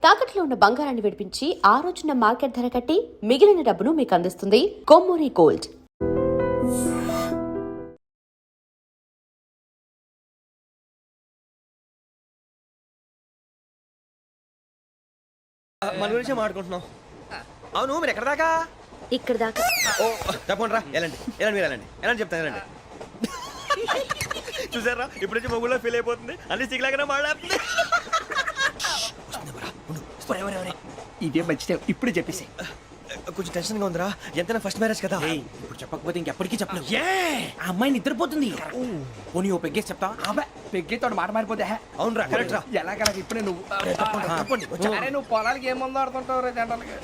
తాకట్లో ఉన్న బంగారాన్ని విడిపించి ఆ రోజున మార్కెట్ ధర కట్టి మిగిలిన డబ్బును మీకు అందిస్తుంది కొమ్మూరి గోల్డ్. మన గురించి మాట్లాడుకుంటున్నాం. అవును, మీరు ఎక్కడ దాకా? ఇక్కడ దాకా. ఓ తప్పకుండా రా, వెళ్ళండి వెళ్ళండి, మీరు వెళ్ళండి వెళ్ళండి, చెప్తాను వెళ్ళండి. చూసారా, ఇప్పుడు నుంచి మొగుల్లో ఫీల్ అయిపోతుంది, అన్ని సిగ్లాగానే మాట్లాడుతుంది. ఇదే మంచి ఇప్పుడు చెప్పేసి. కొంచెం టెన్షన్గా ఉందిరా, ఎంతైనా ఫస్ట్ మ్యారేజ్ కదా. ఇప్పుడు చెప్పకపోతే ఇంకెప్పటికీ చెప్పను. ఆ అమ్మాయి నిద్రపోతుంది. పోనీ ఓ పెగ్గేసి చెప్తా. పెగ్గేతో మాట మారిపోతే. అవునరా, కరెక్ట్ రా. ఎలాగలా ఇప్పుడే నువ్వు నువ్వు పొలాలకి ఏముందో ఆడుతుంటావు రే జనరల్గా.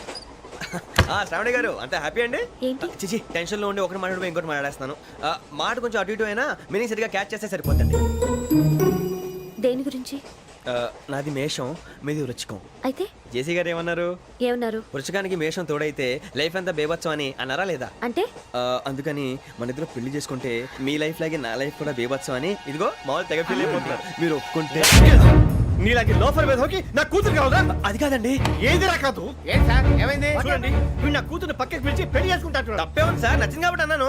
శ్రావణి గారు, అంత హ్యాపీ అండి? ఏంటి చిచి, టెన్షన్ లో ఉండి ఒకటి మాట్లాడిపోయి ఇంకోటి మాట్లాడేస్తాను. మాట కొంచెం అటు ఇటు అయినా మీనింగ్ సరిగా క్యాచ్ చేస్తే సరిపోతుంది. దేని గురించి? నాది మేషం, మీది వృచ్చికం. అయితే జేసీ గారు ఏమన్నారు? వృచ్చికానికి మేషం తోడైతే లైఫ్ అంతా బేబత్సం అని అన్నారా లేదా? అంటే అందుకని మన ఇద్దరు పెళ్లి చేసుకుంటే మీ లైఫ్ లాగే నా లైఫ్ కూడా బేబత్సం అని ఇదిగో మామూలు తెగ పెళ్లి అయిపోతున్నారు. మీరు ఒప్పుకుంటే నీలాంటి లోఫర్ మీద హోకి నా కూతురు కావదా? అది కాదండి. ఏది రా కాదు. ఏం సార్ ఏమైంది? చూడండి, వీడు నా కూతురు పక్కకి పిలిచి పెళ్లి చేసుకుంటారు. తప్పే ఉంది సార్, నచ్చింది కాబట్టి అన్నాను.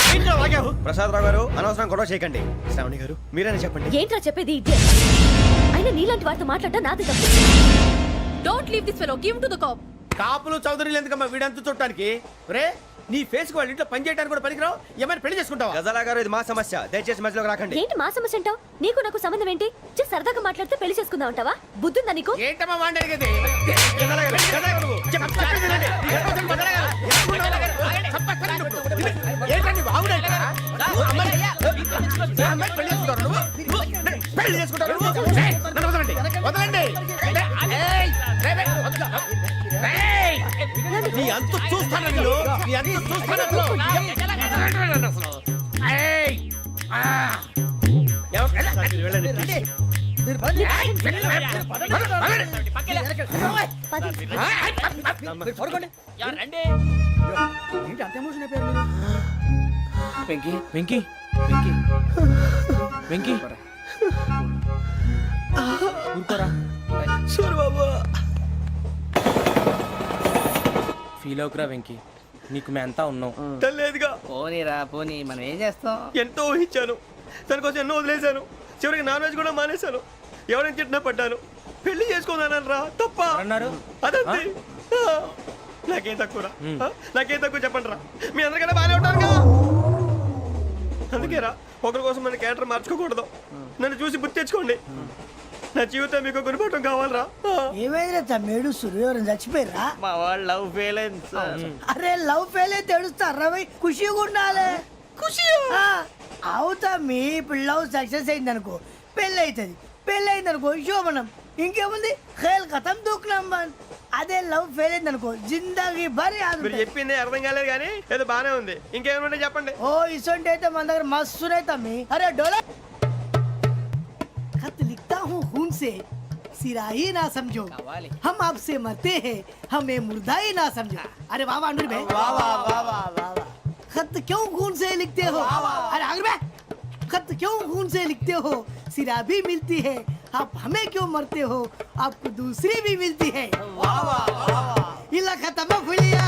ప్రసాద్ రావు గారు, అనవసరం గొడవ చేయకండి. శ్రావణి గారు, మీరైనా చెప్పండి. ఏంట్రా చెప్పేది? అయినా నీలాంటి వారితో మాట్లాడటం నాది తప్పు. Don't leave this fellow, give to the cop. కాపులు చౌదరులు ఎందుకమ్మా వీడంతా చుట్టానికి? రే, నీ ఫేస్ కు వాళ్ళ ఇంట్లో పని చేయడానికి కూడా పనికిరావు. ఏమైనా పెళ్లి చేసుకుంటావా? గజాలా గారు, ఇది మా సమస్య, దయచేసి మధ్యలోకి రాకండి. ఏంటి మా సమస్య అంటావు? నీకు నాకు సంబంధం ఏంటి? జస్ట్ సరదాగా మాట్లాడితే పెళ్లి చేసుకుందాం అంటావా? బుద్ధుందా నీకు? ఏంటమ్మా మాట్లాడేది? పెళ్లి చేసుకుంటారు. నీ అంత చూస్తాను, నీ అంత చూస్తాను. వెంకీ వెంకీ వెంకీ వెంకీ ఊరుకోరా. సూరి బాబు, ఫీల్ అవుకురా వెంకీ, నీకు మేమంతా ఉన్నాం. తెలియదుగా. పోనీరా పోనీ, మనం ఏం చేస్తాం? ఎంతో ఊహించాను, దానికోసం ఎన్నో వదిలేశాను. చివరికి నాన్ వెజ్ కూడా మానేశాను. ఎవరైనా తిట్టినా పడ్డాను. పెళ్లి చేసుకోదానని రా, తప్ప అన్నారు. అదంతే. నాకేం తక్కువ, నాకేం తక్కువ చెప్పండి రా. మీ అందరికన్నా బాగానే ఉంటారుగా. అందుకే రా, ఒకరి కోసం మన క్యారెక్టర్ మార్చుకోకూడదు. నన్ను చూసి గుర్తు తెచ్చుకోండి. నా జీవితం మీకు గురిపటం కావాలరా. ఏమైనా తమ్మేడు సూర్యవరం చచ్చిపోయిరా? మా వాళ్ళు లవ్ ఫెయిల్ అయింది సార్. అరే లవ్ ఫెయిల్ అయితే ఏడుస్తారా? ఖుషిగా ఉండాలి. ఖుషి అవుతా. మీ ఇప్పుడు లవ్ సక్సెస్ అయింది అనుకో, పెళ్ళి అవుతుంది. పెళ్ళి అయింది అనుకో శోభనం. ఇంకేముంది, ఖేల్ కథం దూకునాం బాన్. అదే లవ్ ఫెయిల్ అయింది అనుకో జిందాగీ భారీ. మీరు చెప్పింది అర్థం కాలేదు కానీ ఏదో బానే ఉంది. ఇంకేమైనా చెప్పండి. ఓ ఇసొంటి అయితే మన దగ్గర మస్తునే తమ్మి. అరే డోలా खत लिखता हूँ खून से, सिरा ही ना समझो, हम आपसे मरते हैं, हमें मुर्दा ही ना समझो. अरे वाह वाह अनुर भाई, वाह वाह वाह वाह वाह. खत क्यों खून से लिखते हो? अरे अनुर भाई, खत क्यों खून से लिखते हो? सिरा भी मिलती है, आप हमें क्यों मरते हो? आपको दूसरी भी मिलती है. वाह वाह वाह. इला खत्म फुलिया,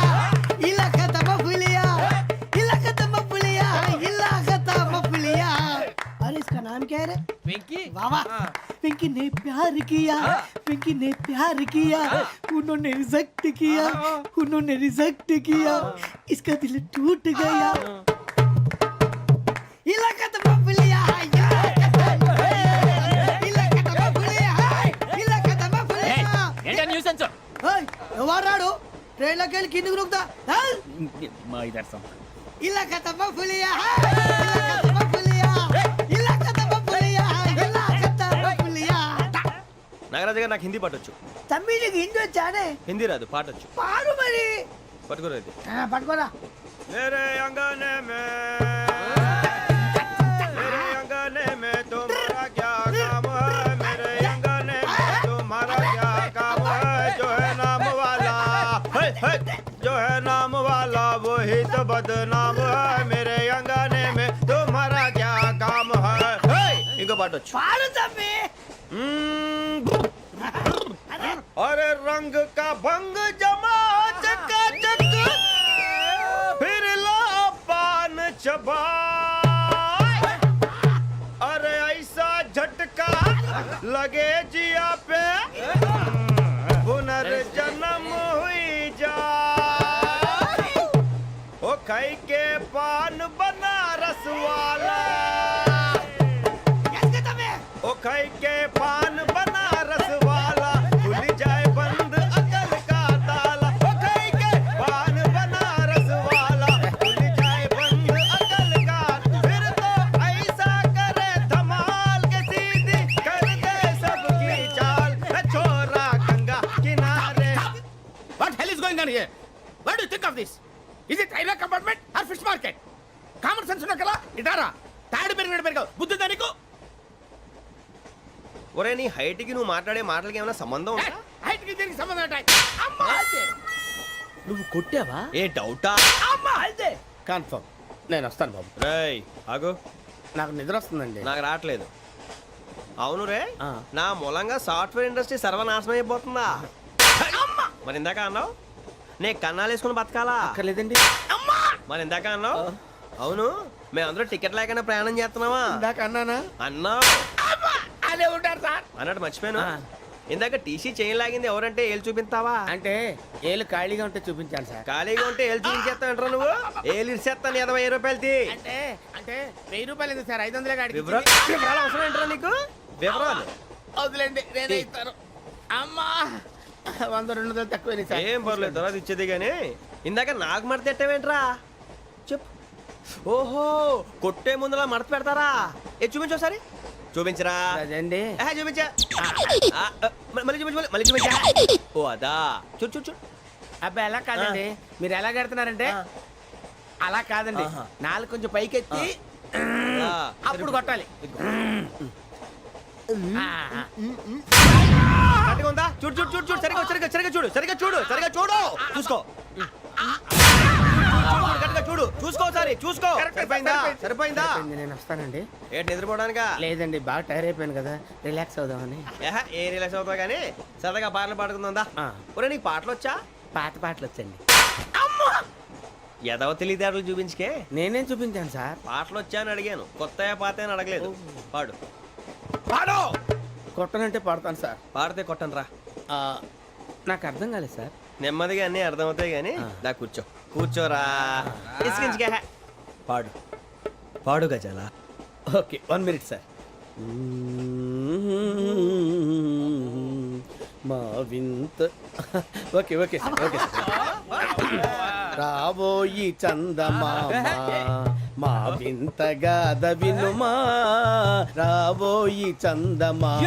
इला खत्म फुलिया, इला खत्म फुलिया, इला खत्म फुलिया. अरे इसका नाम क्या है रे? వెంకీ. वाह वाह. पिंकी ने प्यार किया, पिंकी ने प्यार किया, उन्होंने रिजेक्ट किया, उन्होंने रिजेक्ट किया, इसका दिल टूट गया. इलाका तो बबलिया है, इलाका तो बबलिया है, इलाका तो बबलिया. ఏంటా న్యూసెన్స్? ओए ఎవరాడు ట్రైన్ లోకి వెళ్ళి కిందకి రుకుతా? మా ఇదర్సం. इलाका तो बबलिया है, इलाका तो बबलिया, इलाका तो बबलिया, इलाका तो बबलिया. నాగరాజు గారు, నాకు హిందీ పాటొచ్చు. తమ్మి నీకు హిందీ వచ్చానే? హిందీ రాదు, పాటొచ్చు. పాడు మరి. పట్టుకోలేదు. పట్టుకోరా. मेरे अंगने में, मेरे अंगने में तुम्हारा क्या काम है? मेरे अंगने में तुम्हारा क्या काम है? जो है नाम वाला, जो है नाम वाला वही तो बदनाम है. मेरे अंगने में तुम्हारा क्या काम है? इनको पाटो. పాడు తమ్మి. अरे रंग का भंग जमा चकाचक फिर ला पान चबा अरे ऐसा झटका लगे जिया पे पुनर्जन्म हुई जा ओ खाई के पान बनारस वाला ओ खाई के पान बनारस वाला खुल जाए बंद अकल का ताला ओ खाई के पान बनारस वाला खुल जाए बंद अकल का फिर तो ऐसा करे धमाल के सीधी कर दे सबकी चाल छोरा गंगा किनारे What hell is going on here? What do you think of this? Is it railway compartment or fish market? Common sense ఉన్న కదా ఇటారా తాడు పెరిగావు బుద్ధి దానికి ఒరే నీ హైట్ కి నువ్వు మాట్లాడే మాటలకి ఏమైనా సంబంధం ఉందా హైట్ కి దీనికి సంబంధం ఉంటాయి అమ్మా నువ్వు కొట్టావా? ఏ డౌటా అమ్మా అయితే కన్ఫర్మ్ నేను వస్తాను బాబు రేయ్ ఆగు నాకు నిద్ర వస్తుందండి నాకు రావట్లేదు అవును రే ఆ. నా మూలంగా సాఫ్ట్వేర్ ఇండస్ట్రీ సర్వనాశనం అయిపోతుందా మరి ఇందాక అన్నావు నే కన్నాలు వేసుకుని బతకాలా అక్కర్లేదండి మరి ఇందాక అన్నావు అవును మేమందరూ టికెట్ లేకనే ప్రయాణం చేస్తున్నావా ఇందాక అన్నానా అన్నావు అదే ఉంటారు సార్ అన్నట్టు మర్చిపోయాను ఆ. ఇందాక టీసీ చేయి లాగింది ఎవరంటే ఏళ్ళు చూపిస్తావా అంటే ఏళ్ళు ఖాళీగా ఉంటే చూపించాను సార్ ఖాళీగా ఉంటే ఏళ్ళు చూపించేస్తానంటారా నువ్వు ఏళ్ళు ఇచ్చేస్తాను 20 రూపాయలు తీ అంటే అంటే 1000 రూపాయలు ఎందుకు సార్ 500 కాడికి వివరాలు అవసరం ఏంటరా నీకు వివరాలు వదిలేండి నేనే ఇస్తాను అమ్మా 100-200 తక్కువ సార్ ఏం పర్లేదు తర్వాత ఇచ్చేది కానీ ఇందాక నాకు మడత ఎట్టవేంట్రా చెప్పు ఓహో కొట్టే ముందులా మడత పెడతారా ఏ చూపించు ఒకసారి చూపించరా అదండి చూపించా మళ్ళీ చూపించు మళ్ళీ చూపించా ఓ అదా చూడు చూడు చూడు అబ్బాయి ఎలా కాదండి మీరు ఎలా కడుతున్నారంటే అలా కాదండి నాలుగు కొంచెం పైకెత్తి ఆ, అప్పుడు కొట్టాలి కరెక్ట్గా ఉందా చూడు చూడు చూడు చూడు సరిగా సరిగా సరిగా చూడు సరిగా చూడు సరిగా చూడు చూసుకో కరెక్ట్గా చూడు చూసుకో ఒకసారి చూసుకో సరిపోయిందా సరిపోయిందా సరిపోయింది, నేను వస్తానండి ఏంటి నిద్రపోవడానికా లేదండి బాగా టైర్ అయిపోయాను కదా రిలాక్స్ అవుదామని ఏ రిలాక్స్ అవుతావు కానీ సరదాగా పాటలు పాడుకుందా ఆ. ఒరే నీకు పాటలు వచ్చా పాత పాటలు వచ్చండి ఎదవ తెలివితేటలు చూపించుకే నేనేం చూపించాను సార్ పాటలు వచ్చా అని అడిగాను కొత్త పాత అని అడగలేదు పాడు పాడు కొట్టనంటే పాడతాను సార్ పాడితే కొట్టను రా ఆ, నాకు అర్థం కాలేదు సార్ నెమ్మదిగా అన్నీ అర్థమవుతాయి కానీ దా కూర్చో కూర్చోరా ఇసుకించుకే పాడు పాడు గజాల ఓకే 1 మినిట్ సార్ మా వింత okay okay sir okay sir రాబోయి చందమామ మా వింతగా వినుమా రాబోయి చందమామ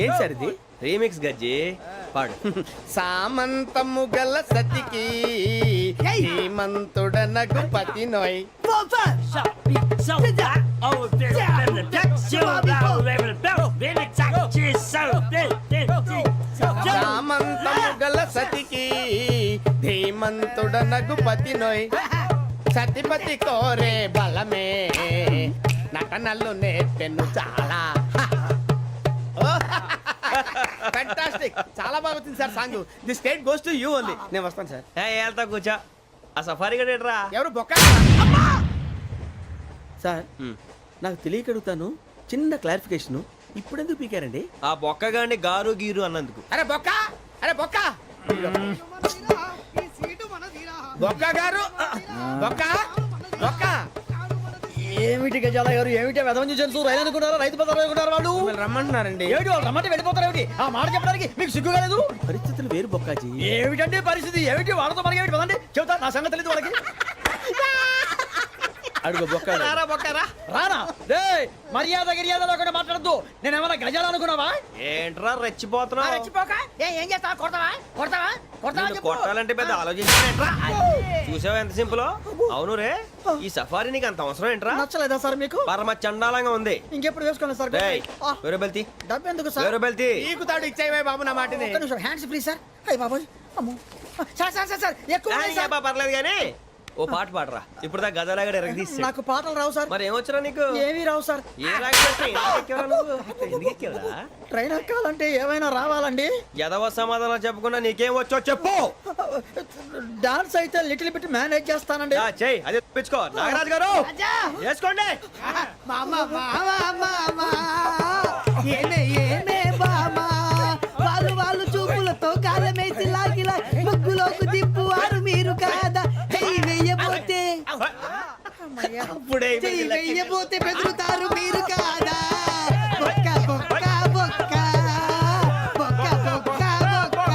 ఏం సార్ ఇది రీమిక్స్ గజ్జి పాడు సామంతము గల సతికి హేమంతుడనగు పతి నోయ్ సామంతము గల సతికి ధీమంతుడనగు పతి నోయ్ సతిపతి కోరే బలమే నటనలు నేర్పెను చాలా ఫ్యాంటాస్టిక్ చాలా బాగా వచ్చింది sir song the state goes to you only నేను వస్తాను సార్ వెళ్తా కూర్చో ఆ సఫారీ గడేట్రా ఎవరు బొక్క సార్ నాకు తెలియక అడుగుతాను చిన్న క్లారిఫికేషన్ ఇప్పుడెందుకు పీకారండి ఆ బొక్కగాండి గారు గీరు అన్నందుకు అరే బొక్క అరే బొక్క బొక్క గారు బొక్క బొక్క ఏమిటి గజాల గారు ఏమిటి వెదవం చూసారు రైలు అనుకున్నారా రైతు బజార్ అనుకున్నారు వాళ్ళు మిమ్మల్ని రమ్మంటున్నారండి ఏమిటి వాళ్ళు రమ్మంటే వెళ్ళిపోతారు ఏమిటి ఆ మాట చెప్పడానికి మీకు సిగ్గు కాలేదు పరిస్థితులు వేరు బొక్కాజీ ఏమిటండి పరిస్థితి ఏమిటి వాళ్ళతో మనకి ఏమిటి పదండి చెబుతా నా సంగతి తెలియదు వాళ్ళకి అడుగు బొక్క రారా బొక్కరా రానా రే మర్యాద గిర్యాద లేకుండా మాట్లాడద్దు నేను ఏమైనా గజాలు అనుకున్నావా ఏంట్రా రెచ్చిపోతున్నావు రెచ్చిపోక ఏం చేస్తావా కొడతావా కొడతావా కొడతావా నిన్ను చెప్పు. కొట్టాలంటే పెద్ద ఆలోచించానేట్రా చూసావా ఎంత సింపుల్ అవును రే ఈ సఫారీ నీకు అంత అవసరం ఏంట్రా నచ్చలేదా సార్ మీకు పరమ చండాలంగా ఉంది ఇంకెప్పుడు వేసుకోండి సార్ డేయ్, ఆ, వేరే బెల్తి డబ్బు ఎందుకు సార్ వేరే బెల్తి నీకు తాడు ఇచ్చాయి బాబు నా మాటని ఒక్క నిమిషం హ్యాండ్స్ ఫ్రీ సార్ అయ్యి బాబోయ్ అమ్మో సార్ సార్ సార్ సార్ ఎక్కువ ఉన్నాయి సార్. పర్లేదు కానీ ఓ పాట పాడరా ఇప్పుడు దా గదలాగడ ఎరగదీసి నాకు పాటలు రావు సార్. మరి ఏమొచ్చరా నీకు ఏమీ రావు సార్. ఏ రాకపోతే ఎందుకు ఎక్కేవరా ట్రైన్ ఎక్కాలంటే ఏమైనా రావాలండి. ఎదవ సమాధానం చెప్పకుండా నీకేం వచ్చో చెప్పు. డాన్స్ అయితే లిటిల్ బిట్ మేనేజ్ చేస్తానండి. చెయ్యి అది తెప్పించుకో. నాగరాజు గారు రాజా వేసుకోండి. మామా మామా మామా ఏమే ఏమే బామా వాళ్ళు చూపులతో కాలమేసి లాగిలా ముగ్గులోకి దిప్పువారు మీరు కాదా చెయ్యి వెయ్యబోతే అప్పుడే చెయ్యి వెయ్యబోతే బెదురుతారు మీరు కాదా బొక్క బొక్క బొక్క బొక్క బొక్క బొక్క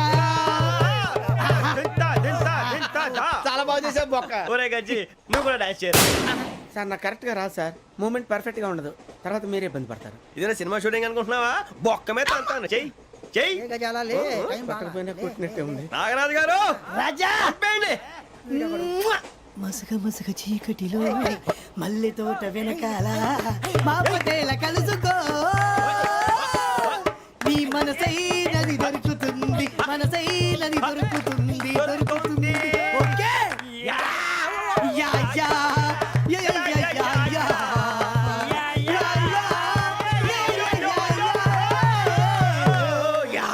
దింతా, దింతా, దింతా, దా. చాలా బాగా చేసావు బొక్క. ఒరే గజ్జి నువ్వు కూడా డాన్స్ చేయరా. సార్ నాకు కరెక్ట్ గా రాదు సార్. మూమెంట్ పర్ఫెక్ట్ గా ఉండదు, తర్వాత మీరే ఇబ్బంది పడతారు. ఇదేనా సినిమా షూటింగ్ అనుకుంటున్నావా? బొక్క మీద అంటాను. చెయ్యి చెయ్యి. ఏ గజాలాలే, టైం బాగా. పక్కన కొట్టినట్టే ఉంది. నాగరాజు గారు రాజా ఆపేయండి. మసక మసక చీకటిలో మల్లె తోట వెనకాల మా పటేల కలుసుకో నీ మనసైనది దొరుకుతుంది మనసైనది దొరుకుతుంది దొరుకుతుంది okay yeah yeah yeah yeah yeah yeah yeah yeah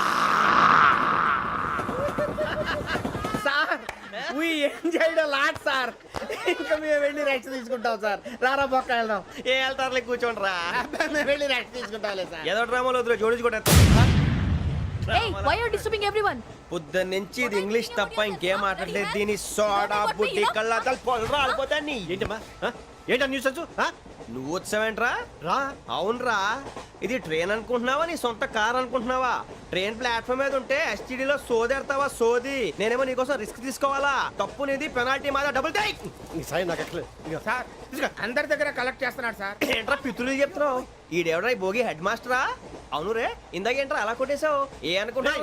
sir we enjoyed a lot sir. ఇంకా మేము వెళ్ళి రెస్ట్ తీసుకుంటాం సార్. రారా బొక్క వెళ్దాం. ఏ వెళ్తారులే కూర్చోండి రా. మేము వెళ్ళి రెస్ట్ తీసుకుంటాంలే సార్. ఏదో డ్రామాలో వద్దు జోడించుకుంటా. Hey, why are you disturbing everyone? పొద్దున్న నుంచి ఇది ఇంగ్లీష్ తప్ప ఇంకేం మాట్లాడలేదు. దీని సోడా బుడ్డి కళ్ళ పొలరా ఆడిపోతా నీ. ఏంటమ్మా ఏంటా న్యూస్ వచ్చు? నువ్వు వచ్చావేంట్రా? రా. అవునరా, ఇది ట్రైన్ అనుకుంటున్నావా నీ సొంత కార్ అనుకుంటున్నావా? ట్రైన్ ప్లాట్ఫామ్ మీద ఉంటే ఎస్టీడీలో సోదేడతావా సోది. నేనేమో నీకోసం రిస్క్ తీసుకోవాలా? తప్పు నీది, పెనాల్టీ మాదా, డబుల్ టై. సార్ అందరి దగ్గర కలెక్ట్ చేస్తున్నాడు సార్. ఏంట్రా పితులు చెప్తున్నావు? ఈడెవడ్రా భోగి హెడ్ మాస్టరా? అవును రే, ఇందాకేంట్రా అలా కొట్టేశావు? ఏ అనుకుంటున్నా?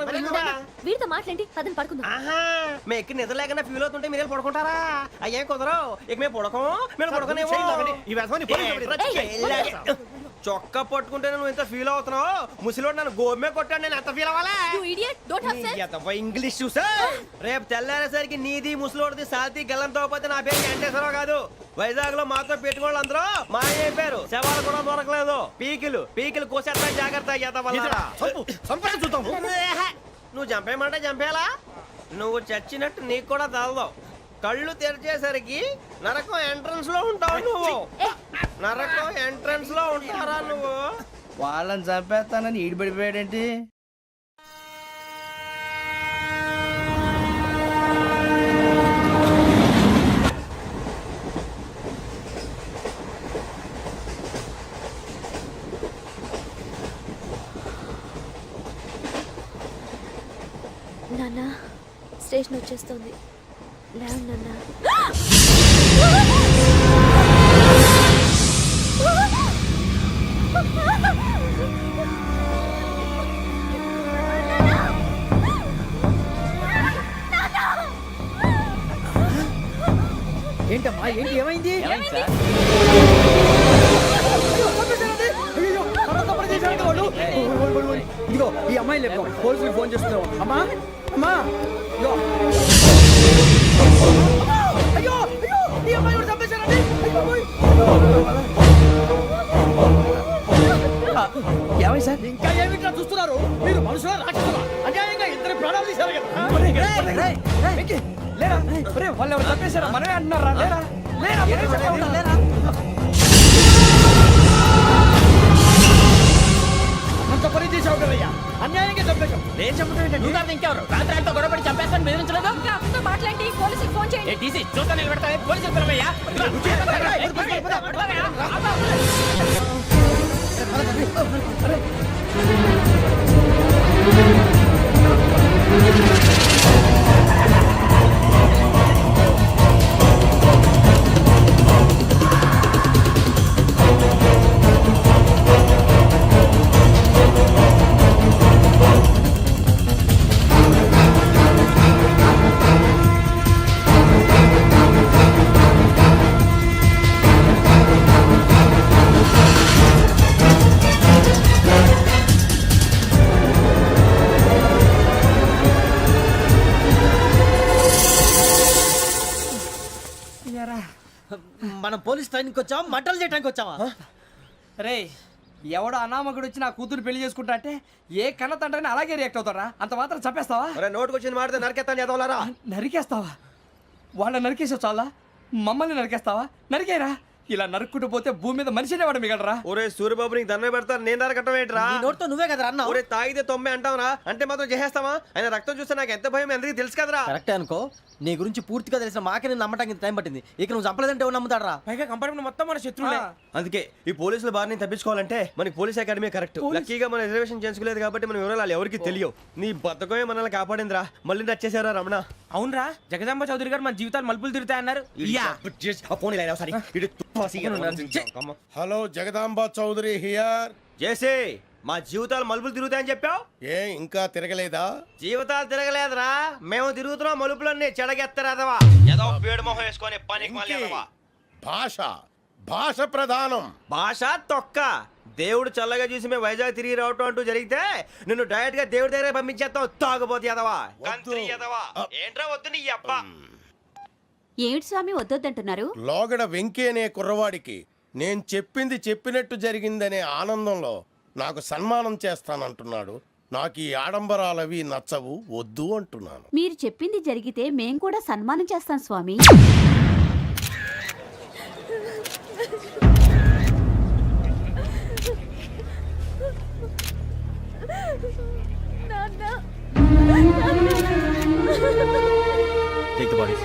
వీరితో మాట్లాడి అతను పడుకుందాం. ఆహా, మేము ఎక్కడ నిద్ర లేకుండా ఫీల్ అవుతుంటే మీరు పడుకుంటారా? అయ్యేం కుదరవు. ఇక మేము పడకం, మేము పడకనేమో. చొక్కా పట్టుకుంటే నువ్వు ఎంత ఫీల్ అవుతున్నావు? ముసలివాడు నన్ను గోమే కొట్టాడు, నేను ఎంత ఫీల్ అవ్వాలా? You idiot, don't have sense. English చూసా. రేపు తెల్లారేసరికి నీది ముసలోడిది సాల్తీ గల్లంతో పోతే నా పేరు వెంకటేశ్వరరావు కాదు. వైజాగ్ లో మాతో పెట్టుకోళ్ళు అందరూ మా అయిపోయారు. శవాలు కూడా దొరకలేదు. పీకిలు కోసేస్తా జాగ్రత్త. నువ్వు చంపేయమంటే చంపేలా? నువ్వు చచ్చినట్టు నీకు కూడా తగదు. కళ్ళు తెరిచేసరికి నరకం ఎంట్రన్స్ లో ఉంటావు నువ్వు. నరకం ఎంట్రన్స్ లో ఉంటారా నువ్వు? వాళ్ళని చంపేస్తానని ఈడిపడిపోయాడేంటి? నాన్న స్టేషన్ వచ్చేస్తుంది. లేవు నాన్న. ఏంటమ్మా ఏంటి ఏమైంది? ఇదిగో ఈ అమ్మాయి లేపు పోలీసులకు ఫోన్ చేస్తున్నావు. అమ్మా అమ్మా ఇదిగో. అయ్యో అయ్యో ఈ అమ్మాయి కూడా చంపేశారండి. ఏమై సార్ ఇంకా ఏమిట్లా చూస్తున్నారు? మీరు మనుషుల రాక్షసులా? అన్యాయంగా ఇద్దరు ప్రాణాలు తీశారు కదా. లేరా వాళ్ళు ఎవరు చంపేశారా? మనమే అంటున్నారా? లేరా లేరా లేరా అంత పని చేసావు కదయ్యా, అన్యాయంగా చంపేశావు. నేను చెప్పడం నువ్వు కాదు ఇంకెవరు? రాత్రి ఆయనతో గొడవపడి చంపేస్తాను బెదిరించలేదు. ఇంకా అతనితో మాట్లాడి పోలీసులకు ఫోన్ చేయండి. టీసీ చూస్తా నిలబెడతా. పోలీసులు పిలవయ్యా. మనం పోలీస్ ట్రైనింగ్ వచ్చావా మంటలు చేయడానికి వచ్చావా? రే ఎవడో అనామకుడు వచ్చి నా కూతురు పెళ్లి చేసుకుంటా అంటే ఏ కన్న తండ్రిని అలాగే రియాక్ట్ అవుతారా? అంత మాత్రం చంపేస్తావా? అరే నోటుకు వచ్చింది మాడితే నరికెత్తాను చదవాలరా. నరికేస్తావా? వాళ్ళని నరికేసావు చాలా, మమ్మల్ని నరికేస్తావా? నరికేరా. ఇలా నరుక్కుంటూ పోతే భూమి మీద మనిషినే వాడు మిగలరా. ఒరే సూర్యబాబు నీకు దండ పెడతాను, నేను నరకటం ఏంట్రా? నీ నోటితో నువ్వే కదా అన్నావు. ఒరే తాగితే తొమ్మే అంటావురా, అంటే మాత్రం చేసేస్తావా? ఆయన రక్తం చూస్తే నాకు ఎంత భయం ఎందుకు తెలుసు కదరా. కరెక్టే అనుకో, నీ గురించి పూర్తిగా తెలిసిన మాకే నేను నమ్మటానికి ఇంత టైం పట్టింది. ఇక నువ్వు చంపలేదంటే ఎవరు నమ్ముతాడరా? పైగా కంపార్ట్మెంట్ మొత్తం మన శత్రువులే. అందుకే ఈ పోలీసుల బారిని తప్పించుకోవాలంటే మనకి పోలీస్ అకాడమీ కరెక్ట్. లక్కీగా మన రిజర్వేషన్ చేసుకోలేదు కాబట్టి మన వివరాలు ఎవరికి తెలియవు. నీ బతకమే మనల్ని కాపాడిందిరా. మళ్ళీ నచ్చేసారా రమణ? అవునరా, జగదాంబ చౌదరి గారు మన జీవితాలు మలుపులు తిరుగుతాయన్నారు. Hello Jagadamba Chowdary here. చేసే మా జీవితాలు మలుపులు తిరుగుతాయని చెప్పావు. ఏ ఇంకా తిరగలేదా? జీవితాలు తిరగలేదురా, మేము తిరుగుతున్నాం మలుపులన్నీ. చెడగెత్తరాదవా ఏదో పేడు మొహం వేసుకొని పనికి మళ్ళీ. భాష భాష ప్రధానం. భాష తొక్క. దేవుడు చల్లగా చూసి మేము వైజాగ్ తిరిగి రావటం అంటూ జరిగితే నిన్ను డైరెక్ట్ గా దేవుడి దగ్గర పంపించేస్తాం. తాగుబోతు ఎదవా, కంత్రి ఎదవా. ఏంట్రా వద్దు నీ అబ్బా. ఏమిటి స్వామి వద్దొద్దంటున్నారు? లోగడ వెంకీ అనే కుర్రవాడికి నేను చెప్పింది చెప్పినట్టు జరిగిందనే ఆనందంలో నాకు సన్మానం చేస్తానంటున్నాడు. నాకు ఈ ఆడంబరాలవి నచ్చవు, వద్దు అంటున్నాను. మీరు చెప్పింది జరిగితే మేం కూడా సన్మానం చేస్తాం స్వామి. Take the bodies.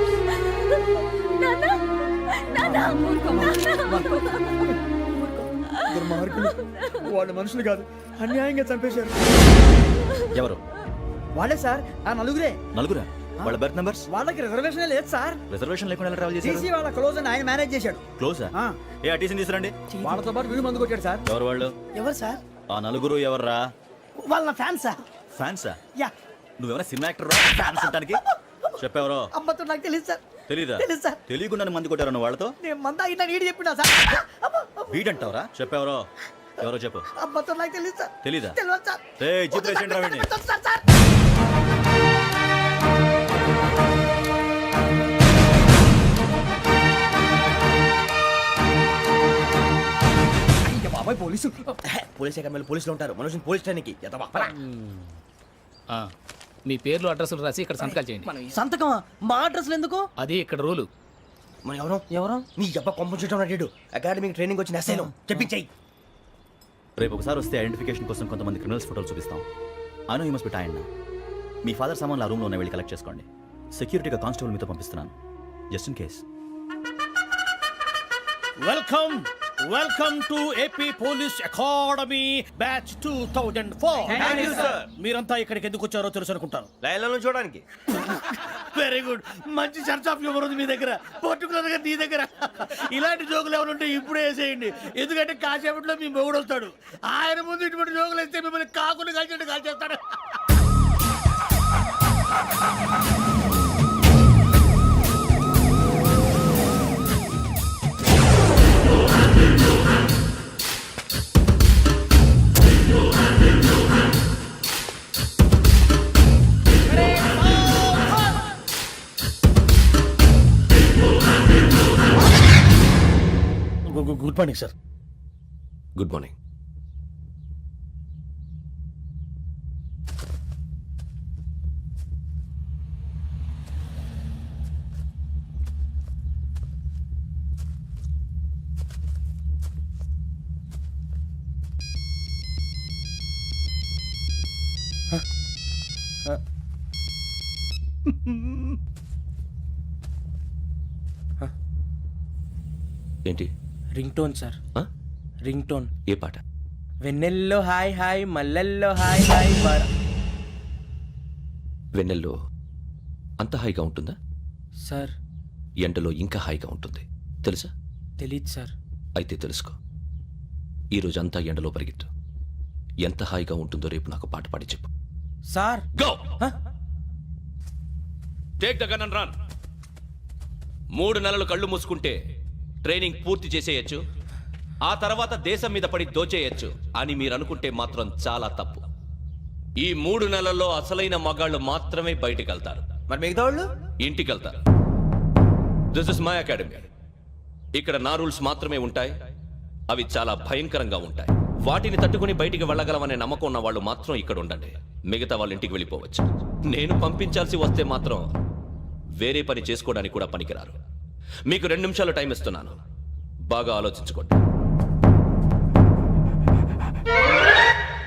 వాళ్ళు మనుషులు కాదు, అన్యాయంగా చంపేశారు. ఎవరు? వాళ్ళే సార్, ఆ నలుగురే. నలుగురా? వాళ్ళ బర్త్ నంబర్స్? వాళ్ళకి రిజర్వేషన్ లేదు సార్. రిజర్వేషన్ లేకుండా ఎలా ట్రావెల్ చేశారు? టీసీ వాళ్ళ క్లోజ్ అని ఆయన మేనేజ్ చేశాడు. క్లోజా? ఆ. ఏ ఆ టీసీని తీసుకురండి. వాళ్ళతో పాటు వీడు మందు కొట్టాడు సార్. ఎవరు వాళ్ళు? ఎవరు సార్? ఆ నలుగురు ఎవర్రా? వాళ్ళ ఫ్యాన్ సార్. ఫ్యాన్సా? యా. నువ్వేమైనా సినిమా యాక్టర్ రా ఫ్యాన్స్ అంటానికి? చెప్పెవరో? అమ్మతో నాకు తెలియదు సార్. తెలీదా? తెలీదు సార్. తెలియకుండా మంది కొట్టారు వాళ్ళతో? నేను మంద అయినా నీడి చెప్పినా సార్. వీడంటావరా? చెప్పెవరో? ఎవరో చెప్పు. అమ్మతో నాకు తెలియదు సార్. తెలీదా? తెలియదు సార్. ఏయ్, జీప్ రేసేయండి రా వీడిని. వద్దు సార్, సార్. అయ్య బాబాయ్ పోలీసు. పోలీస్ అకాడమీలో పోలీసులు ఉంటారు. మనుషులు పోలీస్ ట్రైనింగ్కి ఎదవా. మీ పేర్లు అడ్రస్లు రాసి ఇక్కడ సంతకాలు చేయండి. సంతకమా? మా అడ్రస్లు ఎందుకు? అది ఇక్కడ రూలు. మన ఎవరో ఎవరు? నీ అబ్బా పంపించడం అడిగాడు. అకాడమిక్ ట్రైనింగ్ వచ్చిన అసైలం చెప్పించాయి. రేపు ఒకసారి వస్తే ఐడెంటిఫికేషన్ కోసం కొంతమంది క్రిమినల్స్ ఫోటోలు చూపిస్తాం. I know you must be tired now. Me father సామాన్లు ఆ రూమ్లో ఉన్న వెళ్ళి కలెక్ట్ చేసుకోండి. సెక్యూరిటీగా కానిస్టేబుల్ మీతో పంపిస్తున్నాను, just in case. Welcome welcome to AP police academy batch 2004. మీరంతా ఇక్కడికి ఎందుకు వచ్చారో తెలుసు అనుకుంటాను. లైన్లో చూడడానికి. వెరీ గుడ్, మంచి సెన్స్ ఆఫ్ హ్యూమర్ ఉంది మీ దగ్గర, పర్టికులర్ గా నీ దగ్గర. ఇలాంటి జోకులు ఏమైనా ఉంటే ఇప్పుడే వేసేయండి, ఎందుకంటే కాసేపట్లో మీ మొగుడు వస్తాడు. ఆయన ముందు ఇటువంటి జోకులు వేస్తే మిమ్మల్ని కాకుండా కాల్చేట్టు కాల్చేస్తాడు. Good morning sir. Good morning. ఏంటి? Ringtone sir, ringtone. ఏ పాట? వెన్నెల్లో హాయ్ హాయ్, మల్లెల్లో హాయ్ హాయ్. వెన్నెల్లో అంత హాయిగా ఉంటుందా? సార్ ఎండలో ఇంకా హాయిగా ఉంటుంది తెలుసా? తెలీదు సార్. అయితే తెలుసుకో, ఈరోజు అంతా ఎండలో పరిగెత్తు. ఎంత హాయిగా ఉంటుందో రేపు నాకు పాట పాడి చెప్పు. Sir go take the gun and run. 3 నెలలు కళ్ళు మూసుకుంటే ట్రైనింగ్ పూర్తి చేసేయచ్చు, ఆ తర్వాత దేశం మీద పడి దోచేయచ్చు అని మీరు అనుకుంటే మాత్రం చాలా తప్పు. ఈ 3 నెలల్లో అసలైన మగాళ్ళు మాత్రమే బయటికి వెళ్తారు. మరి మిగతా వాళ్ళు ఇంటికి వెళ్తారు. This is my academy. ఇక్కడ నా రూల్స్ మాత్రమే ఉంటాయి. అవి చాలా భయంకరంగా ఉంటాయి. వాటిని తట్టుకుని బయటికి వెళ్ళగలమనే నమ్మకం ఉన్న వాళ్ళు మాత్రం ఇక్కడ ఉండండి. మిగతా వాళ్ళ ఇంటికి వెళ్ళిపోవచ్చు. నేను పంపించాల్సి వస్తే మాత్రం వేరే పని చేసుకోవడానికి కూడా పనికిరారు. మీకు 2 నిమిషాలు టైం ఇస్తున్నాను. బాగా ఆలోచించుకోండి.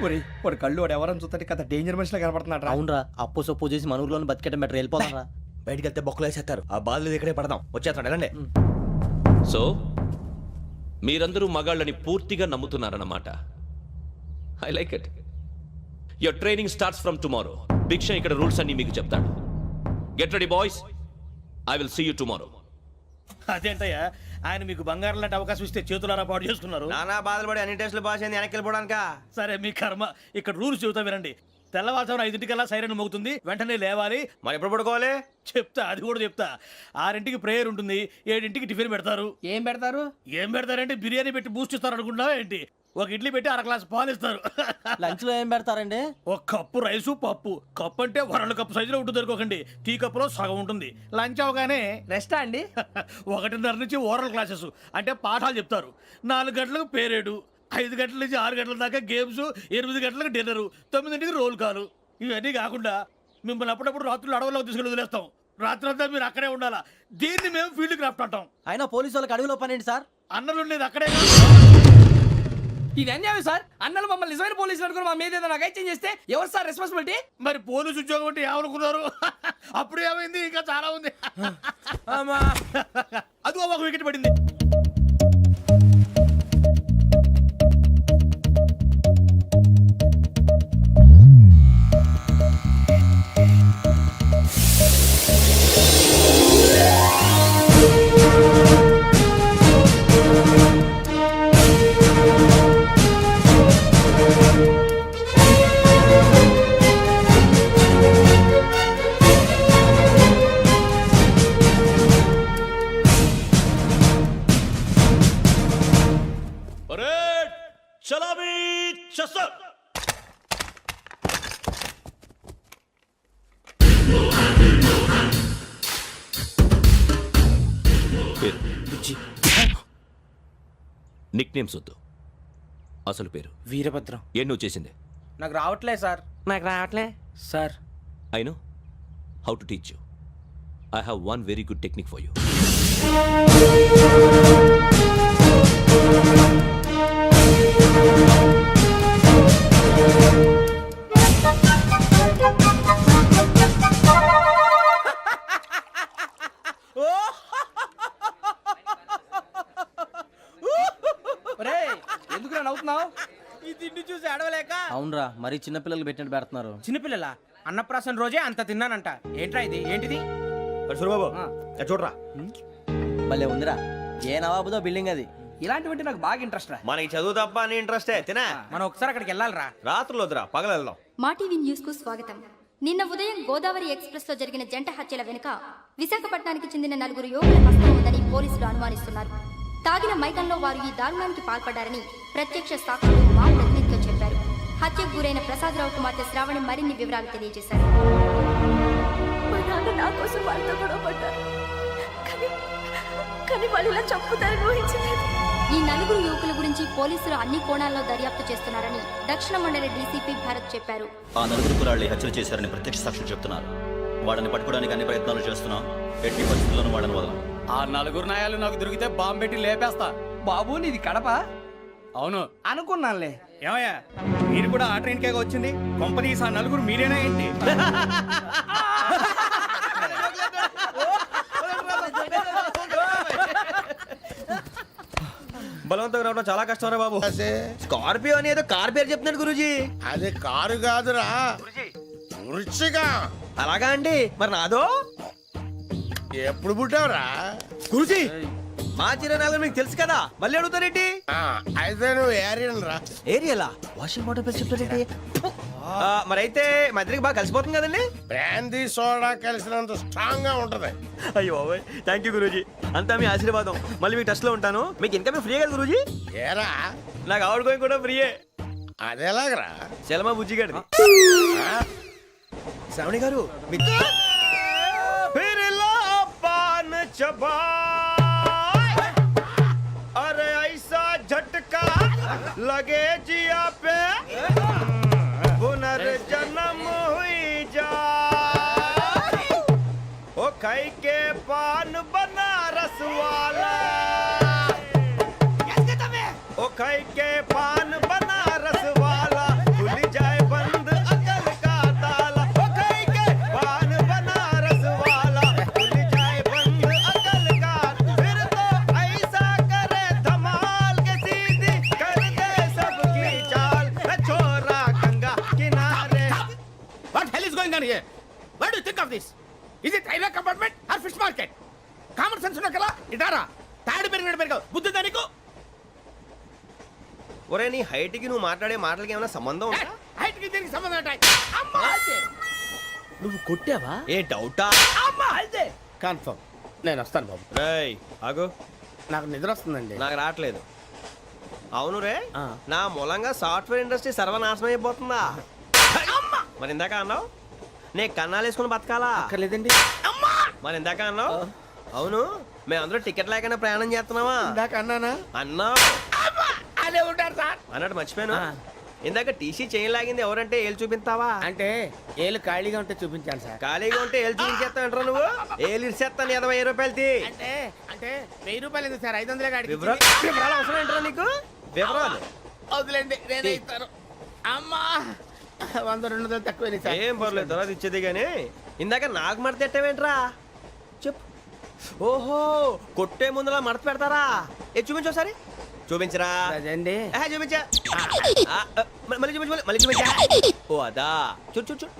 ఒరేయ్ వాడు కళ్ళు వాడు ఎవరైనా చూస్తే కదా డేంజర్ మనిషిలో కనపడుతున్నాడు. అవునరా, అప్పు సొప్పు చేసి మన ఊర్లో బతికేయడం బెటర్. వెళ్ళిపోదాం రా. బయటికి వెళ్తే బొక్కలు వేసేస్తారు. ఆ బాధలు ఇక్కడే పడదాం. వచ్చేస్తాడు వెళ్ళండి. సో మీరందరూ మగాళ్ళని పూర్తిగా నమ్ముతున్నారన్నమాట. I like it. Your training starts from tomorrow. Bhiksha ఇక్కడ రూల్స్ అన్ని మీకు చెప్తాడు. Get ready boys. I will see you tomorrow. అదేంటయ్యా ఆయన మీకు బంగారం లాంటి అవకాశం ఇస్తే చేతులారా పాటు చేసుకున్నారు. నానా బాధలు పడి అన్ని టెస్టులు పాస్ అయింది వెనక్కి వెళ్ళిపోవడానికా? సరే మీ కర్మ. ఇక్కడ రూల్స్ చెబుతా వినండి. తెల్లవారుజామున 5 సైరన్ మోగుతుంది. వెంటనే లేవాలి. మరి ఎప్పుడు పడుకోవాలి? చెప్తా, అది కూడా చెప్తా. 6 ప్రేయర్ ఉంటుంది. 7 టిఫిన్ పెడతారు. ఏం పెడతారు? ఏం పెడతారంటే బిర్యానీ పెట్టి బూస్ట్ ఇస్తారు అనుకుంటున్నావా ఏంటి? ఒక ఇడ్లీ పెట్టి 1 గ్లాస్ పాలు ఇస్తారు. లంచ్ లో ఏం పెడతారండి? ఒక కప్పు రైసు పప్పు. కప్పు అంటే 1 కప్పు సైజులో ఉంటుంది అనుకోకండి. టీ కప్పులో సగం ఉంటుంది. లంచ్ అవగానే రెస్టా అండి? 1:30 నుంచి ఓరల్ క్లాసెస్ అంటే పాఠాలు చెప్తారు. 4 గంటలకు పేరేడు. 5 గంటల నుంచి 6 గంటల దాకా గేమ్స్. 8 గంటలకు డిన్నరు. 9ంటికి రోల్ కాలు. ఇవన్నీ కాకుండా మిమ్మల్ని అప్పుడప్పుడు రాత్రులు అడవుల్లో తీసుకెళ్ళి వదిలేస్తాం. రాత్రంతా మీరు అక్కడే ఉండాలా. దీన్ని మేము ఫీల్డ్ క్రాఫ్ట్ అంటాం. అయినా పోలీసు వాళ్ళకి అడవిలో పని ఏంటి సార్? అన్నలు ఉండేది అక్కడే. ఇది అన్యాయం సార్. అన్నలు మమ్మల్ని నిజమైన పోలీసులు అనుకుని మా మీద ఏదైనా నగైత్యం చేస్తే ఎవరు సార్ రెస్పాన్సిబిలిటీ? మరి పోలీసు ఉద్యోగం అంటే ఏమనుకున్నారు? అప్పుడు ఏమైంది? ఇంకా చాలా ఉంది. అది ఒక వికెట్ పడింది. చలామీ చసర్. నిక్ నేమ్స్ వద్దు. అసలు పేరు? వీరభద్రం. ఏం నువ్వు చేసింది? నాకు రావట్లే సార్. నాకు రావట్లే sir. I know how to teach you. I have one very good technique for you. ఎందుకు నవ్వుతున్నావు? ఈ తిండి చూసి అడవలేక. అవునరా, మరీ చిన్నపిల్లలు పెట్టినట్టు పెడుతున్నారు. చిన్నపిల్లల అన్నప్రాసన రోజే అంత తిన్నానంట. ఏంట్రా ఇది? ఏంటిది? సూరిబాబు చూడరా. భలే ఉందిరా. ఏ నవాబుదో బిల్డింగ్ అది. ఇలాంటివంటే నాకు బాగా ఇంట్రెస్ట్ రా. మనకి చదువు తప్ప అని ఇంట్రెస్టే. తినా మనం ఒకసారి అక్కడికి వెళ్ళాలిరా. రాత్రులు వద్దురా, పగలు వెళ్దాం. మా టీవీ న్యూస్ కు స్వాగతం. నిన్న ఉదయం గోదావరి ఎక్స్ప్రెస్ లో జరిగిన జంట హత్యల వెనుక విశాఖపట్నానికి చెందిన 4 యువకుల హస్తం ఉందని పోలీసులు అనుమానిస్తున్నారు. తాగిన మైకంలో వారు ఈ దారుణానికి పాల్పడ్డారని ప్రత్యక్ష సాక్షులు మా ప్రతినిధితో చెప్పారు. హత్యకు గురైన ప్రసాదరావు కుమార్తె శ్రావణి మరిన్ని వివరాలు తెలియజేశారు. మా నాన్న నా కోసం వాళ్ళతో గొడవ పడ్డారు. కానీ వాళ్ళు ఇలా చంపుతారని ఊహించలేదు. ఈ 4 యువకుల గురించి పోలీసులు అన్ని కోణాల్లో దర్యాప్తు చేస్తున్నారని దక్షిణ మండలి డీసీపీ భరత్ చెప్పారు. ఆ 4 కురాళ్లు హత్యలు చేశారని ప్రత్యక్ష సాక్షులు చెప్తున్నారు. వాళ్ళని పట్టుకోవడానికి అన్ని ప్రయత్నాలు చేస్తున్నాం. ఎట్టి పరిస్థితుల్లోనూ వాళ్ళని వదలం. ఆ 4 నాయాలు నాకు దొరికితే బాంబు పెట్టి లేపేస్తా. బాబు నీది కడప? అవును అనుకున్నానులే. ఏమయ్యా మీరు కూడా ఆ ట్రైన్ కేగా వచ్చింది? కంపెనీస్ ఆ 4 మీరేనా ఏంటి? బలవంతంగా రావడం చాలా కష్టం రా బాబు. స్కార్పియో అని ఏదో కార్ పేరు చెప్తున్నాడు గురూజీ. అది కారు కాదురా, వృచ్చిక. అలాగా అండి, మరి నాదో? ఎప్పుడు పుట్టావురా? గురూజీ మా చిరనాలు మీకు తెలుసు కదా, మళ్ళీ అడుగుతారేంటి? అయితే నువ్వు ఏరియన్ రా. ఏరియలా? వాషింగ్ వాటర్ పేరు చెప్తారేంటి? మరి అయితే మా ఇద్దరికి బాగా కలిసిపోతుంది కదండి. బ్రాందీ సోడా కలిసినంత స్ట్రాంగ్ గా ఉంటది. అయ్యో థ్యాంక్ యూ గురూజీ, అంతా మీ ఆశీర్వాదం. మళ్ళీ మీకు టచ్ లో ఉంటాను. మీకు ఇంకా ఫ్రీ కదా గురూజీ? ఏరా, నాకు ఆవిడ గోయింగ్ కూడా ఫ్రీయే. అదేలాగరా? చలమా బుజ్జి గారి. శ్రావణి గారు लगे जिया पे पुनर्जन्म हुई जा ओ खाई के पान बनारस वाला ओ खाई के पान बनारस वाला खुल जाए बंद अकल का ताला ओ खाई के पान बनारस वाला खुल जाए बंद अकल का फिर तो ऐसा करे धमाल के सीधी कर दे सबकी चाल छोरा गंगा किनारे What hell is going on here? What do you think of this? Is it railway compartment or fish market? Common sense ఉన్న కదా ఇటారా తాడు పెరిగినట్టు పెరగవు బుద్ధి దానికి ఒరే నీ హైట్ కి నువ్వు మాట్లాడే మాటలకి ఏమైనా సంబంధం ఉందా హైట్ కి దీనికి సంబంధం ఉంటాయి అమ్మా నువ్వు కొట్టావా? ఏ డౌటా అమ్మా అయితే కన్ఫర్మ్ నేను వస్తాను బాబు. రేయ్ ఆగు నాకు నిద్ర వస్తుందండి. నాకు రావట్లేదు అవును రే నా మూలంగా సాఫ్ట్వేర్ ఇండస్ట్రీ సర్వనాశనం అయిపోతుందా మరి ఇందాక అన్నావు నే కన్నాలు వేసుకుని బతకాలా అక్కర్లేదండి. మరి ఇందాక అన్నావు అవును మేమందరూ టికెట్ లేకుండా ప్రయాణం చేస్తున్నావా ఇందాక అన్నానా? అన్నావు అదే ఉంటారు సార్. అన్నట్టు మర్చిపోయాను ఇందాక టీసీ చేయి లాగింది ఎవరంటే ఏళ్ళు చూపిస్తావా అంటే ఏళ్ళు ఖాళీగా ఉంటే చూపించాను సార్. ఖాళీగా ఉంటే ఏళ్ళు చూపించేస్తావు నువ్వు ఏళ్ళు ఇచ్చేస్తాను 20 రూపాయలది అంటే అంటే 1000 రూపాయలు ఎందుకు సార్? 500 కాడికి వివరాలు అవసరం ఏంట్రా నీకు వివరాలు వదిలేండి నేనే ఇస్తాను. అమ్మా 100 200 తక్కువ సార్. ఏం పర్లేదు తర్వాత ఇచ్చేది కానీ ఇందాక నాకు మడత ఎట్టవేంట్రా చెప్పు ఓహో కొట్టే ముందులా మడత పెడతారా ఏ చూపించు ఒకసారి చూపించరా అదండి చూపించా మళ్ళీ చూపించు మళ్ళీ చూపించా ఓ అదా చూడు చూడు చూడు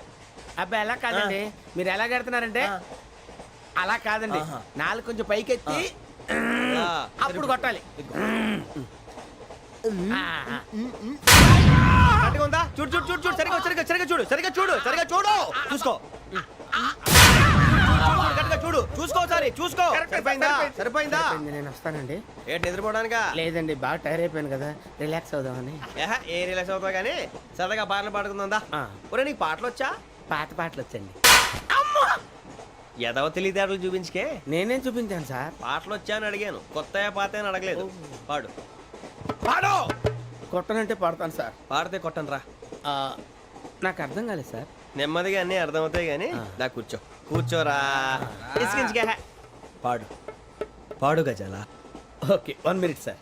అబ్బాయి ఎలా కాదండి మీరు ఎలా కడుతున్నారంటే అలా కాదండి నాలుగు కొంచెం పైకెత్తి అప్పుడు కొట్టాలి. కరెక్ట్గా ఉందా చూడు చూడు చూడు చూడు సరిగా సరిగా సరిగా చూడు సరిగా చూడు సరిగా చూడు చూసుకో కరెక్ట్గా చూడు చూసుకో ఒకసారి చూసుకో సరిపోయిందా సరిపోయిందా నేను వస్తానండి. ఏంటి నిద్రపోవడానికా లేదండి బాగా టైర్ అయిపోయాను కదా రిలాక్స్ అవుదామని. ఏ రిలాక్స్ అవుతావు కానీ సరదాగా పాటలు పాడుకుందా ఒరే నీకు పాటలు వచ్చా పాత పాటలు వచ్చండి. ఎదవ తెలివితేటలు చూపించుకే నేనేం చూపించాను సార్? పాటలు వచ్చా అని అడిగాను కొత్త పాత అని అడగలేదు పాడు పాడు కొట్టనంటే పాడతాను సార్. పాడితే కొట్టను రా నాకు అర్థం కాలేదు సార్. నెమ్మదిగా అన్నీ అర్థమవుతాయి కానీ నాకు కూర్చో కూర్చోరా ఇసుకించుకే పాడు పాడు గజాల ఓకే 1 మినిట్ సార్.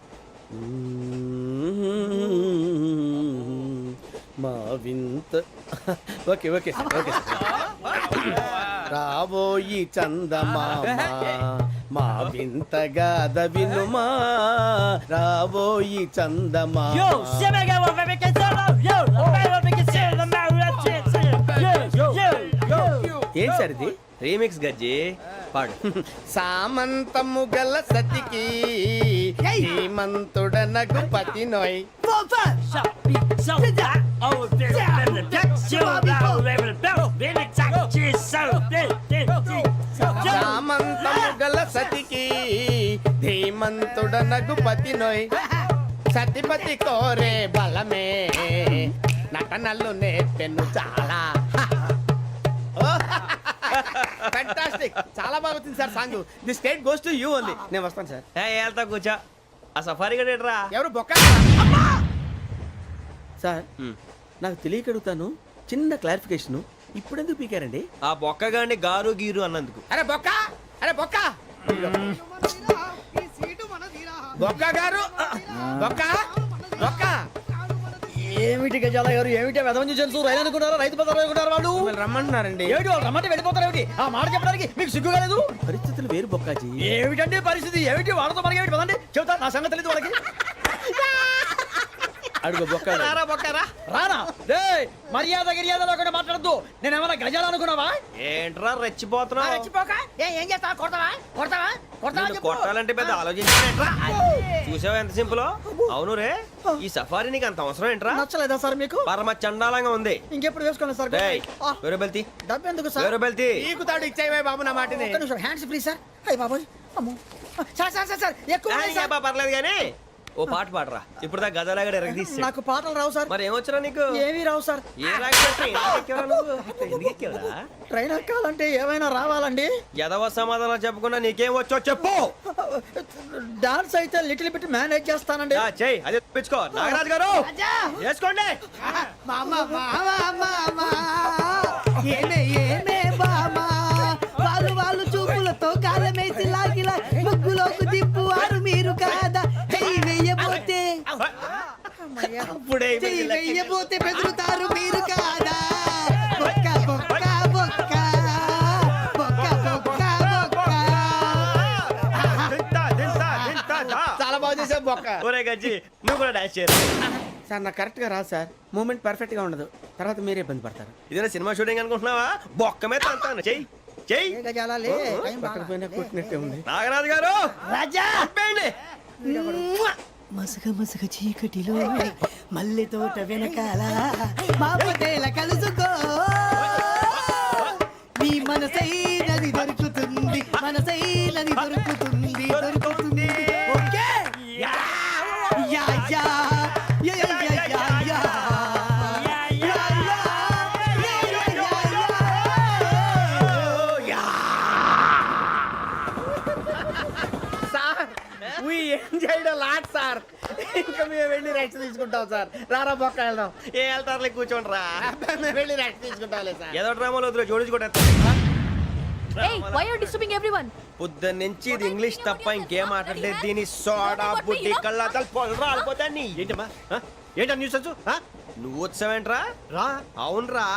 మా వింత okay okay sir okay sir. రాబోయి చందమామ మా వింతగా వినుమా రాబోయి చందమామ. ఏం సార్ ఇది? రీమిక్స్ గజ్జి పాడు సామంతము గల సతికి హేమంతుడనగు పతి నోయ్. సామంతము గల సతికి ధీమంతుడనగు పతి నోయ్. సతిపతి కోరే బలమే నటనలు నేర్పెను చాలా. ఫ్యాంటాస్టిక్ చాలా బాగా వచ్చింది sir song. The state goes to you only. నేను వస్తాను సార్. వెళ్తా కూర్చో ఆ సఫారీ గడేట్రా ఎవరు బొక్క సార్? నాకు తెలియక అడుగుతాను చిన్న క్లారిఫికేషన్. ఇప్పుడు ఎందుకు పీకారండి? ఆ బొక్కగాండి గారు గీరు అన్నందుకు. అరే బొక్క అరే బొక్క బొక్క గారు బొక్క బొక్క ఏమిటి గజాల గారు? ఏమిటి వెదవం చూసాను రైలు అనుకున్నారా? రైతు బజార్ అనుకున్నారు వాళ్ళు? రమ్మంటున్నారండి. ఏమిటి వాళ్ళు రమ్మంటే వెళ్ళిపోతారు? ఏమిటి ఆ మాట చెప్పడానికి మీకు సిగ్గు కాలేదు? పరిస్థితులు వేరు బొక్కాజీ. ఏమిటండి పరిస్థితి? ఏమిటి వాళ్ళతో మనకి ఏమిటి పదండి చెబుతా నా సంగతి తెలియదు వాళ్ళకి. అడుగు బొక్క రారా బొక్కరా రానా రే మర్యాద గిర్యాద లేకుండా మాట్లాడద్దు. నేను ఏమైనా గజాలు అనుకున్నావా? ఏంట్రా రెచ్చిపోతున్నావు రెచ్చిపోక ఏం చేస్తావా? కొడతావా కొడతావా కొడతావా నిన్ను కొట్టాలంటే పెద్ద ఆలోచించానేంట్రా చూసావా ఎంత సింపుల్. అవును రే ఈ సఫారీ నీకు అంత అవసరం ఏంట్రా? నచ్చలేదా సార్ మీకు? పరమ చండాలంగా ఉంది. ఇంకెప్పుడు వేసుకోండి సార్. వేరే బెల్తి డబ్బు ఎందుకు సార్? వేరే బెల్తి నీకు తాడు ఇచ్చేవే బాబు నా మాటని. Hands free sir. అయ్యి బాబోయ్ అమ్మో సార్ సార్ సార్ సార్ ఎక్కువ ఉన్నాయి సార్. పర్లేదు కానీ ఓ పాట పాడరా ఇప్పుడు దా గదలాగడ ఎరగ నాకు పాటలు రావు సార్. మరి ఏమొచ్చరా నీకు? ఏమీ రావు సార్. ఏ ట్రైన్ ఎక్కాలంటే ఏమైనా రావాలండి. ఎదవ సమాధానం చెప్పకుండా నీకేం వచ్చో చెప్పు. డాన్స్ అయితే లిటిల్ బిట్ మేనేజ్ చేస్తానండి. చెయ్యి అదే తెప్పించుకో. నాగరాజు గారు వేసుకోండి. మామా మామా మామా ఏమే ఏమే బామా వాళ్ళు చూపులతో కాలమేసి లాగిలా ముగ్గులోకి తిప్పువారు మీరు కాదా. చెయ్యి వెయ్యబోతే చెయ్యి వెయ్యబోతే బెదురుతారు మీరు కాదా. బొక్క బొక్క బొక్క బొక్క బొక్క బొక్క. చాలా బాగా చేసావు బొక్క. ఒరే గజ్జి నువ్వు కూడా డాన్స్ చేయరు. సార్ నాకు కరెక్ట్గా రాదు సార్. మూమెంట్ పర్ఫెక్ట్గా ఉండదు. తర్వాత మీరే ఇబ్బంది పడతారు. ఇదేనా సినిమా షూటింగ్ అనుకుంటున్నావా? బొక్క మీద అంటాను. చెయ్యి చెయ్యి. కొట్టినట్టే ఉంది. నాగరాజు గారు రాజా చెప్పండి. మసగ మసగ చీకటిలో మల్లె తోట వెనకాల మా పటేల కలుసుకో. నీ మనసైనది దొరుకుతుంది, మనసైనది దొరుకుతుంది, దొరుకుతుంది. Okay yeah yeah yeah yeah yeah yeah yeah. Lot sir. ఇంకా మేము వెళ్ళి రెస్ట్ తీసుకుంటాం సార్. రారా బొక్క వెళ్దాం. ఏ వెళ్తారులే కూర్చోండి రా. మేము వెళ్ళి రెస్ట్ తీసుకుంటాం సార్. ఏదో డ్రామాలో వద్దు జోడించుకుంటా. పొద్దున్న నుంచి ఇది ఇంగ్లీష్ తప్ప ఇంకేం మాట్లాడలేదు. దీని సోడా బుడ్డి కళ్ళ పొలరా రాలిపోతా. ఏంటమ్మా ఏంటా న్యూస్ వచ్చు? నువ్వు వచ్చావేంట్రా? రా అవునరా